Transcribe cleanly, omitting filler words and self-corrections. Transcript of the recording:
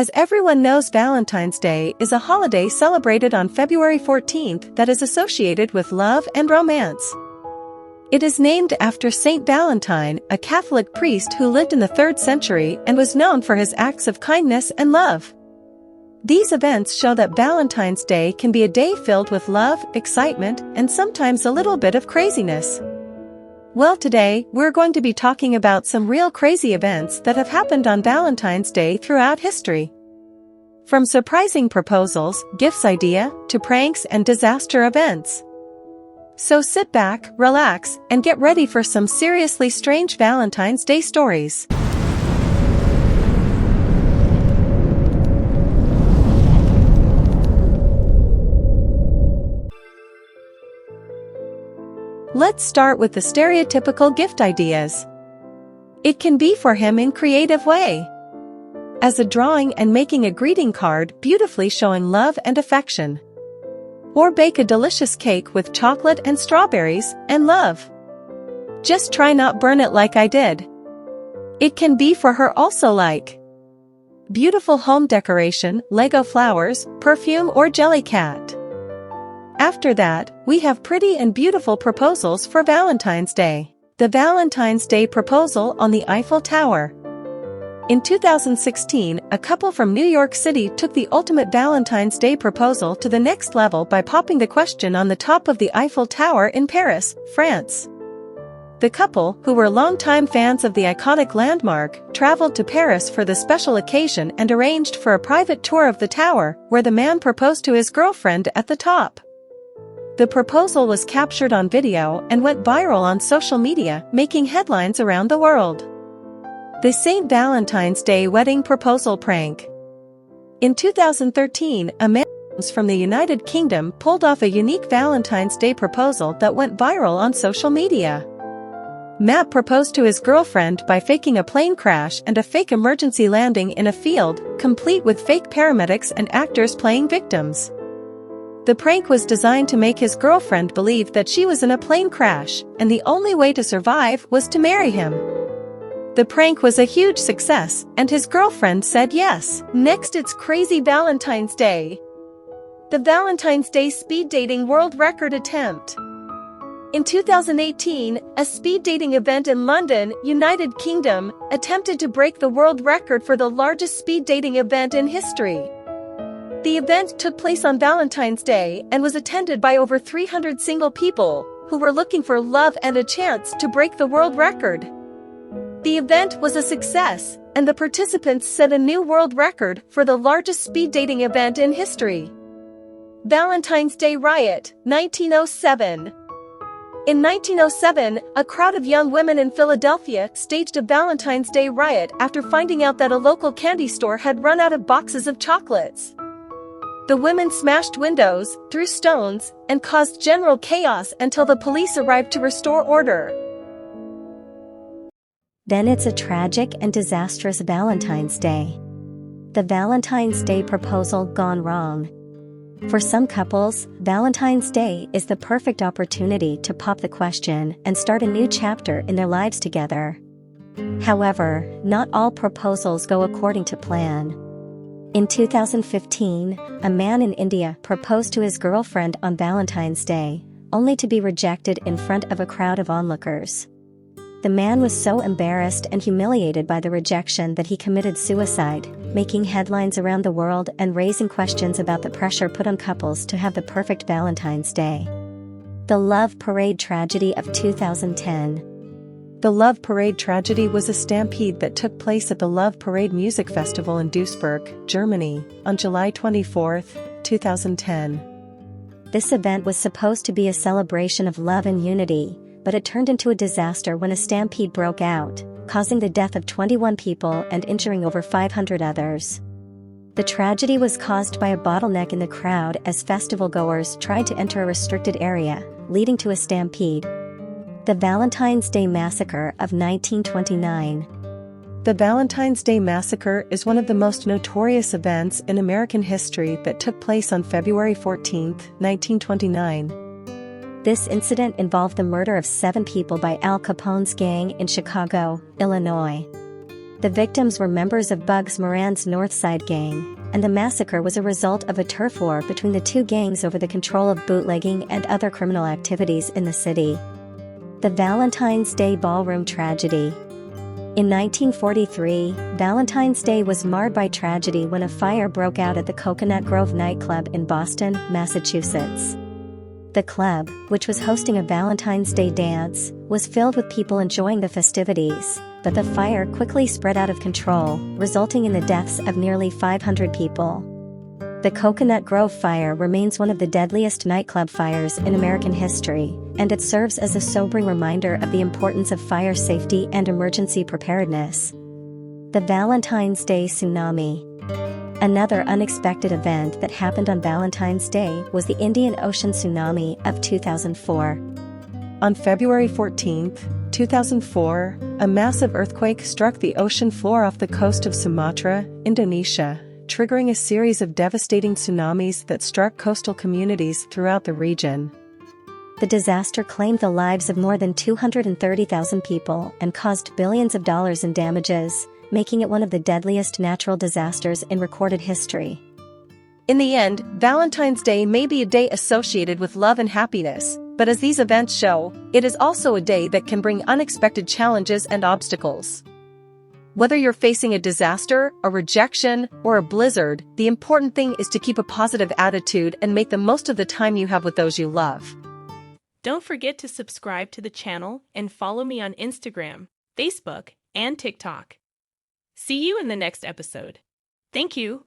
As everyone knows, Valentine's Day is a holiday celebrated on February 14th that is associated with love and romance. It is named after Saint Valentine, a Catholic priest who lived in the 3rd century and was known for his acts of kindness and love. These events show that Valentine's Day can be a day filled with love, excitement, and sometimes a little bit of craziness. Well, today, we're going to be talking about some real crazy events that have happened on Valentine's Day throughout history. From surprising proposals, gifts idea, to pranks and disaster events. So sit back, relax, and get ready for some seriously strange Valentine's Day stories. Let's start with the stereotypical gift ideas. It can be for him in creative way. As a drawing and making a greeting card beautifully showing love and affection. Or bake a delicious cake with chocolate and strawberries and love. Just try not burn it like I did. It can be for her also like beautiful home decoration, Lego flowers, perfume or jelly cat. After that, we have pretty and beautiful proposals for Valentine's Day. The Valentine's Day proposal on the Eiffel Tower. In 2016, a couple from New York City took the ultimate Valentine's Day proposal to the next level by popping the question on the top of the Eiffel Tower in Paris, France. The couple, who were longtime fans of the iconic landmark, traveled to Paris for the special occasion and arranged for a private tour of the tower, where the man proposed to his girlfriend at the top. The proposal was captured on video and went viral on social media, making headlines around the world. The St. Valentine's Day wedding proposal prank. In 2013, a man from the United Kingdom pulled off a unique Valentine's Day proposal that went viral on social media. Matt proposed to his girlfriend by faking a plane crash and a fake emergency landing in a field, complete with fake paramedics and actors playing victims. The prank was designed to make his girlfriend believe that she was in a plane crash, and the only way to survive was to marry him. The prank was a huge success, and his girlfriend said yes. Next, it's crazy Valentine's Day. The Valentine's Day speed dating world record attempt. In 2018, a speed dating event in London, United Kingdom, attempted to break the world record for the largest speed dating event in history. The event took place on Valentine's Day and was attended by over 300 single people who were looking for love and a chance to break the world record. The event was a success, and the participants set a new world record for the largest speed dating event in history. Valentine's Day Riot, 1907. In 1907, a crowd of young women in Philadelphia staged a Valentine's Day riot after finding out that a local candy store had run out of boxes of chocolates. The women smashed windows, threw stones, and caused general chaos until the police arrived to restore order. Then it's a tragic and disastrous Valentine's Day. The Valentine's Day proposal gone wrong. For some couples, Valentine's Day is the perfect opportunity to pop the question and start a new chapter in their lives together. However, not all proposals go according to plan. In 2015, a man in India proposed to his girlfriend on Valentine's Day, only to be rejected in front of a crowd of onlookers. The man was so embarrassed and humiliated by the rejection that he committed suicide, making headlines around the world and raising questions about the pressure put on couples to have the perfect Valentine's Day. The Love Parade tragedy of 2010. The Love Parade tragedy was a stampede that took place at the Love Parade Music Festival in Duisburg, Germany, on July 24, 2010. This event was supposed to be a celebration of love and unity, but it turned into a disaster when a stampede broke out, causing the death of 21 people and injuring over 500 others. The tragedy was caused by a bottleneck in the crowd as festival-goers tried to enter a restricted area, leading to a stampede. The Valentine's Day Massacre of 1929. The Valentine's Day Massacre is one of the most notorious events in American history that took place on February 14, 1929. This incident involved the murder of 7 people by Al Capone's gang in Chicago, Illinois. The victims were members of Bugs Moran's North Side gang, and the massacre was a result of a turf war between the two gangs over the control of bootlegging and other criminal activities in the city. The Valentine's Day Ballroom Tragedy. In 1943, Valentine's Day was marred by tragedy when a fire broke out at the Coconut Grove nightclub in Boston, Massachusetts. The club, which was hosting a Valentine's Day dance, was filled with people enjoying the festivities, but the fire quickly spread out of control, resulting in the deaths of nearly 500 people. The Coconut Grove fire remains one of the deadliest nightclub fires in American history, and it serves as a sobering reminder of the importance of fire safety and emergency preparedness. The Valentine's Day Tsunami. Another unexpected event that happened on Valentine's Day was the Indian Ocean tsunami of 2004. On February 14, 2004, a massive earthquake struck the ocean floor off the coast of Sumatra, Indonesia, triggering a series of devastating tsunamis that struck coastal communities throughout the region. The disaster claimed the lives of more than 230,000 people and caused billions of dollars in damages, making it one of the deadliest natural disasters in recorded history. In the end, Valentine's Day may be a day associated with love and happiness, but as these events show, it is also a day that can bring unexpected challenges and obstacles. Whether you're facing a disaster, a rejection, or a blizzard, the important thing is to keep a positive attitude and make the most of the time you have with those you love. Don't forget to subscribe to the channel and follow me on Instagram, Facebook, and TikTok. See you in the next episode. Thank you.